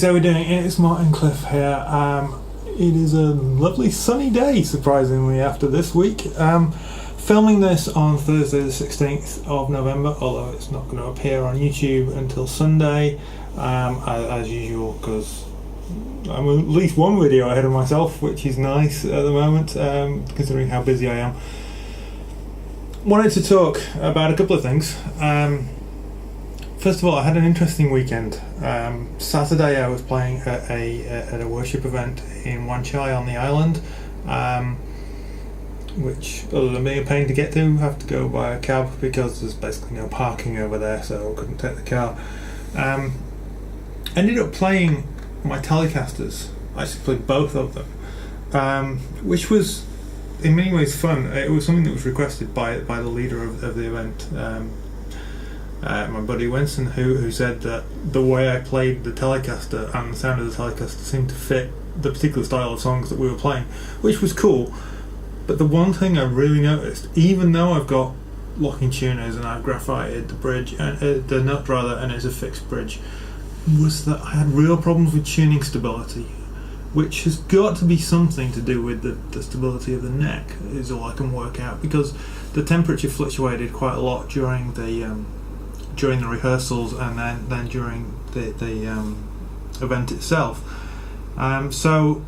how are we doing? It's Martin Cliffe here. It is a lovely sunny day, surprisingly, after this week. Filming this on Thursday the 16th of November, although it's not going to appear on YouTube until Sunday, as usual, because I'm at least one video ahead of myself, which is nice at the moment, considering how busy I am. Wanted to talk about a couple of things. First of all, I had an interesting weekend. Saturday I was playing at a worship event in Wan Chai on the island, which, other than being a pain to get to, I have to go by a cab because there's basically no parking over there, so I couldn't take the car. Ended up playing my Telecasters. I actually played both of them, which was in many ways fun. It was something that was requested by the leader of the event. My buddy Winston, who said that the way I played the Telecaster and the sound of the Telecaster seemed to fit the particular style of songs that we were playing, which was cool. But the one thing I really noticed, even though I've got locking tuners and I've graphited the bridge and the nut rather, and it's a fixed bridge, was that I had real problems with tuning stability, which has got to be something to do with the stability of the neck, is all I can work out, because the temperature fluctuated quite a lot during the rehearsals and then during the event itself. So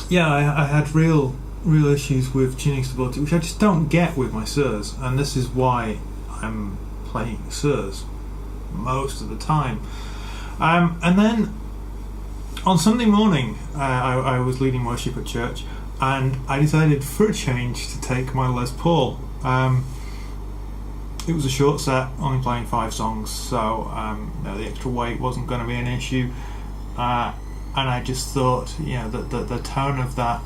yeah, I had real issues with tuning stability, which I just don't get with my Suhrs, and this is why I'm playing Suhrs most of the time. And then on Sunday morning, I was leading worship at church, and I decided for a change to take my Les Paul. It was a short set, only playing 5 songs, so the extra weight wasn't going to be an issue, and I just thought, that the tone of that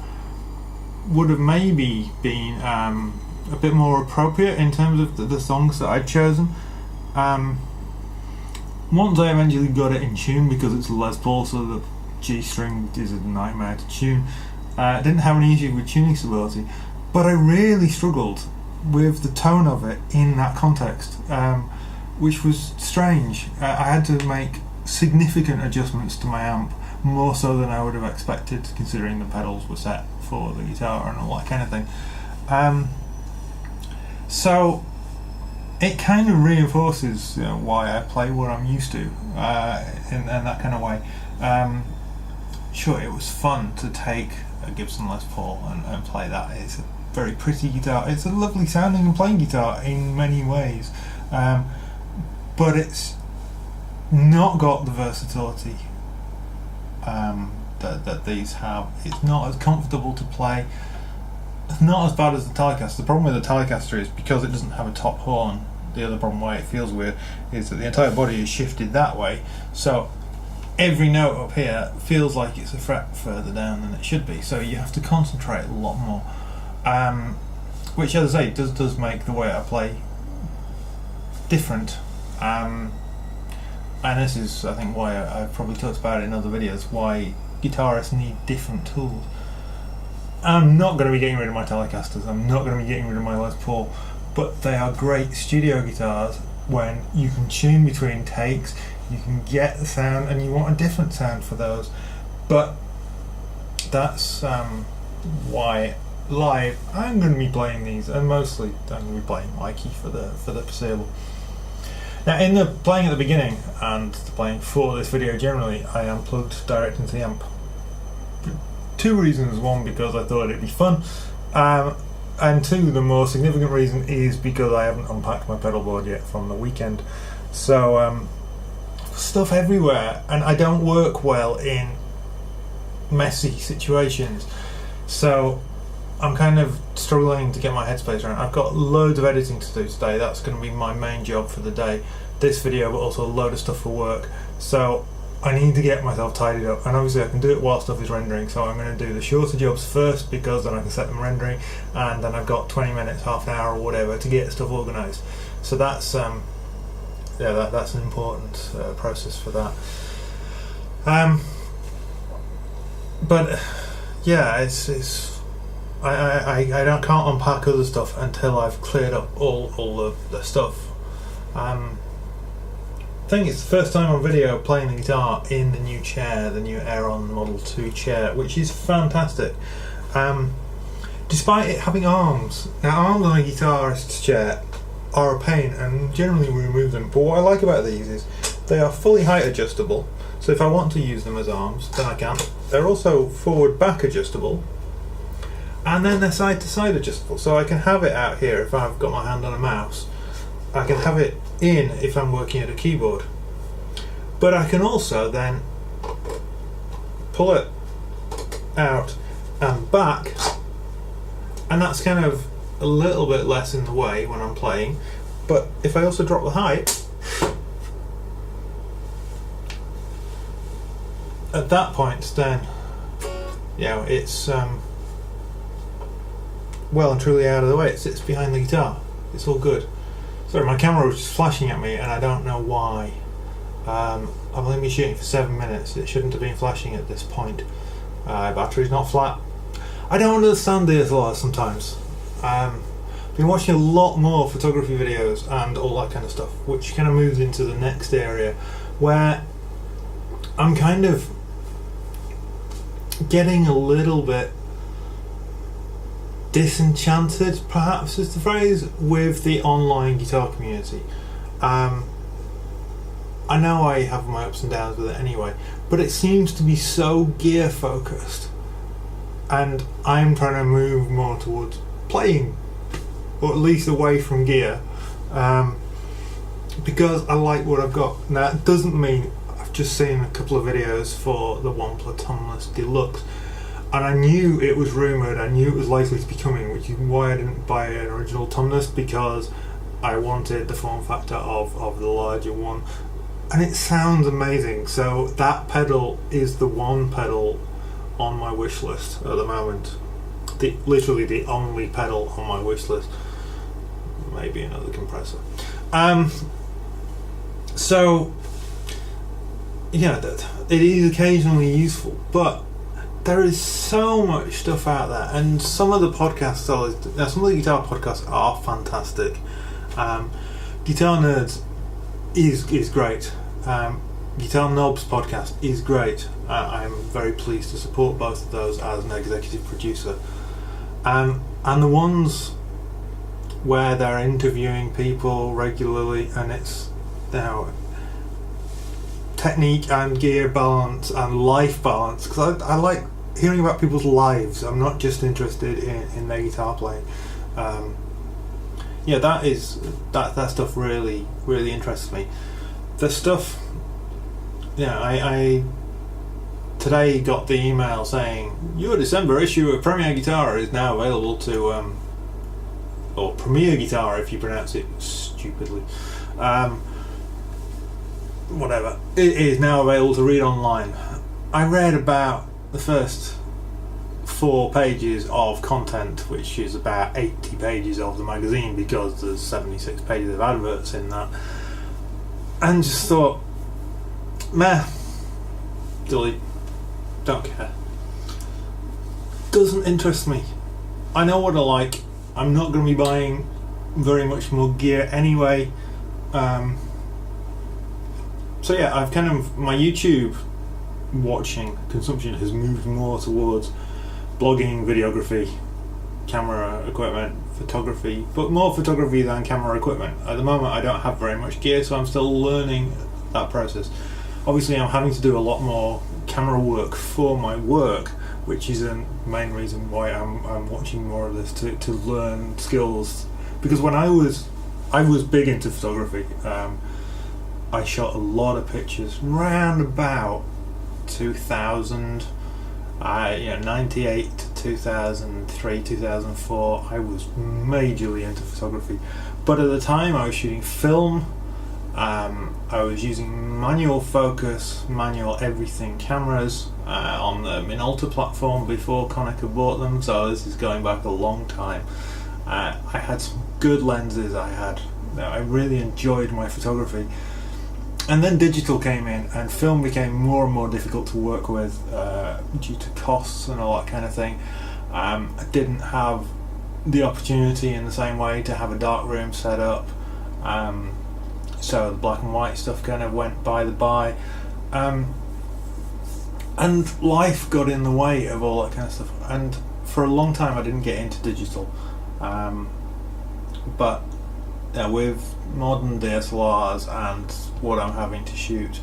would have maybe been a bit more appropriate in terms of the songs that I'd chosen. Once I eventually got it in tune, because it's a Les Paul, so the G string is a nightmare to tune, I didn't have any issue with tuning stability, but I really struggled with the tone of it in that context, which was strange. I had to make significant adjustments to my amp, more so than I would have expected, considering the pedals were set for the guitar and all that kind of thing. So it kind of reinforces why I play what I'm used to in that kind of way. Sure, it was fun to take a Gibson Les Paul and play that. It's a very pretty guitar. It's a lovely sounding and playing guitar in many ways, but it's not got the versatility that these have. It's not as comfortable to play. It's not as bad as the Telecaster. The problem with the Telecaster is because it doesn't have a top horn. The other problem why it feels weird is that the entire body is shifted that way, so every note up here feels like it's a fret further down than it should be, so you have to concentrate a lot more, which, as I say, does make the way I play different, and this is, I think, why I've probably talked about it in other videos, why guitarists need different tools. I'm not going to be getting rid of my Telecasters, I'm not going to be getting rid of my Les Paul, but they are great studio guitars when you can tune between takes, you can get the sound, and you want a different sound for those. But that's why live I'm going to be playing these, and mostly I'm going to be playing Mikey for the foreseeable. Now, in the playing at the beginning and the playing for this video generally, I unplugged direct into the amp. 2 reasons: one, because I thought it'd be fun, and 2, the more significant reason is because I haven't unpacked my pedal board yet from the weekend. So stuff everywhere, and I don't work well in messy situations, so I'm kind of struggling to get my headspace around. I've got loads of editing to do today. That's going to be my main job for the day, this video, but also a load of stuff for work, so I need to get myself tidied up, and obviously I can do it while stuff is rendering, so I'm going to do the shorter jobs first, because then I can set them rendering, and then I've got 20 minutes, half an hour or whatever to get stuff organised. So that's that's an important process for that. But yeah, it's I can't unpack other stuff until I've cleared up all the stuff. I think it's the first time on video playing the guitar in the new chair, the new Aeron Model 2 chair, which is fantastic. Despite it having arms. Now, arms on a guitarist's chair are a pain, and generally we remove them. But what I like about these is they are fully height adjustable, so if I want to use them as arms, then I can. They're also forward-back adjustable, and then they're side-to-side adjustable, so I can have it out here if I've got my hand on a mouse. I can have it in if I'm working at a keyboard. But I can also then pull it out and back, and that's kind of a little bit less in the way when I'm playing. But if I also drop the height, at that point then, you know, it's well and truly out of the way. It sits behind the guitar. It's all good. Sorry, my camera was just flashing at me and I don't know why. I've only been shooting for 7 minutes. It shouldn't have been flashing at this point. Battery's not flat. I don't understand DSLRs sometimes. Been watching a lot more photography videos and all that kind of stuff, which kind of moves into the next area where I'm kind of getting a little bit disenchanted, perhaps is the phrase, with the online guitar community. I know I have my ups and downs with it anyway, but it seems to be so gear focused, and I'm trying to move more towards playing, or at least away from gear, because I like what I've got. Now, it doesn't mean I've just seen a couple of videos for the One Platonus Deluxe, and I knew it was rumoured, I knew it was likely to be coming, which is why I didn't buy an original Tumnus, because I wanted the form factor of the larger one, and it sounds amazing. So that pedal is the one pedal on my wish list at the moment. Literally the only pedal on my wish list. Maybe another compressor. So yeah, it is occasionally useful, but there is so much stuff out there, and some of the podcasts, some of the guitar podcasts are fantastic. Guitar Nerds is great. Guitar Knobs podcast is great. I'm very pleased to support both of those as an executive producer. And the ones where they're interviewing people regularly, and it's, you know, technique and gear balance and life balance, because I like hearing about people's lives. I'm not just interested in their guitar playing. Yeah, that stuff really interests me. The stuff, yeah, I today got the email saying your December issue of Premier Guitar is now available to, or Premier Guitar if you pronounce it stupidly, whatever, it is now available to read online. I read about the first 4 pages of content, which is about 80 pages of the magazine, because there's 76 pages of adverts in that, and just thought, meh, delete, don't care, doesn't interest me. I know what I like. I'm not going to be buying very much more gear anyway. So yeah, I've kind of, my YouTube watching consumption has moved more towards blogging, videography, camera equipment, photography, but more photography than camera equipment. At the moment I don't have very much gear, so I'm still learning that process. Obviously I'm having to do a lot more camera work for my work, which is the main reason why I'm watching more of this, to learn skills, because when I was big into photography. I shot a lot of pictures round about 2000, 98 to 2003, 2004. I was majorly into photography, but at the time I was shooting film. I was using manual focus, manual everything cameras on the Minolta platform before Konica bought them, so this is going back a long time. I had some good lenses. I really enjoyed my photography. And then digital came in, and film became more and more difficult to work with due to costs and all that kind of thing. I didn't have the opportunity in the same way to have a dark room set up, so the black and white stuff kind of went by the by, and life got in the way of all that kind of stuff. And for a long time, I didn't get into digital, but with modern DSLRs and what I'm having to shoot,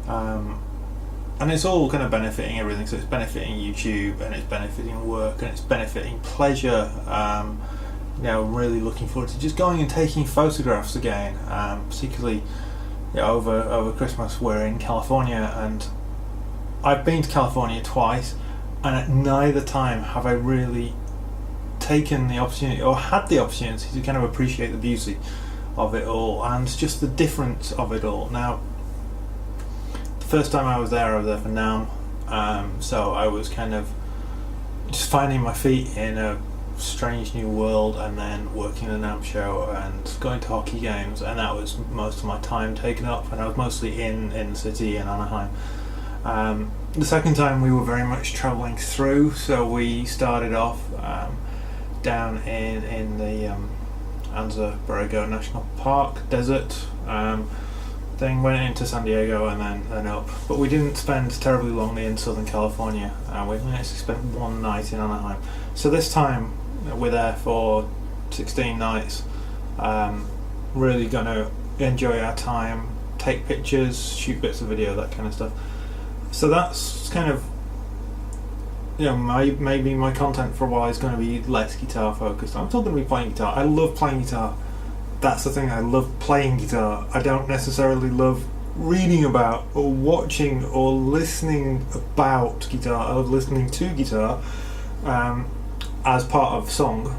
and it's all kind of benefiting everything. So it's benefiting YouTube, and it's benefiting work, and it's benefiting pleasure. I'm really looking forward to just going and taking photographs again, particularly over Christmas. We're in California, and I've been to California twice, and at neither time have I really taken the opportunity or had the opportunity to kind of appreciate the beauty of it all and just the difference of it all. Now, the first time I was there for NAMM, so I was kind of just finding my feet in a strange new world, and then working the NAMM show and going to hockey games, and that was most of my time taken up, and I was mostly in the city in Anaheim. The second time we were very much travelling through, so we started off down in the Anza Borrego National Park desert thing, went into San Diego and then up, but we didn't spend terribly longly in Southern California. We actually spent one night in Anaheim. So this time we're there for 16 nights, really going to enjoy our time, take pictures, shoot bits of video, that kind of stuff. So that's kind of, maybe my content for a while is going to be less guitar focused. I'm still going to be playing guitar. I love playing guitar. That's the thing, I love playing guitar. I don't necessarily love reading about or watching or listening about guitar. I love listening to guitar as part of song,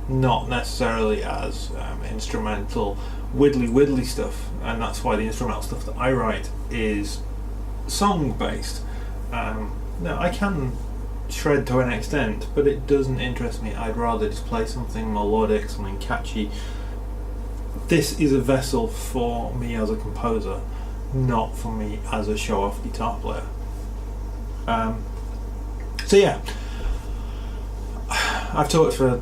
not necessarily as instrumental widdly stuff. And that's why the instrumental stuff that I write is song based. Now I can shred to an extent, but it doesn't interest me. I'd rather just play something melodic, something catchy. This is a vessel for me as a composer, not for me as a show-off guitar player. So yeah, I've talked for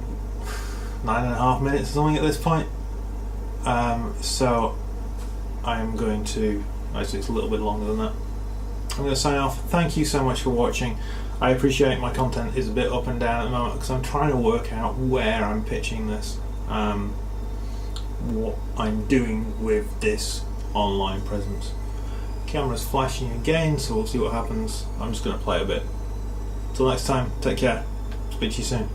9.5 minutes or something at this point. So I'm going to, actually it's a little bit longer than that. I'm going to sign off. Thank you so much for watching. I appreciate my content is a bit up and down at the moment because I'm trying to work out where I'm pitching this, what I'm doing with this online presence. Camera's flashing again, so we'll see what happens. I'm just going to play a bit. Till next time, take care. Speak to you soon.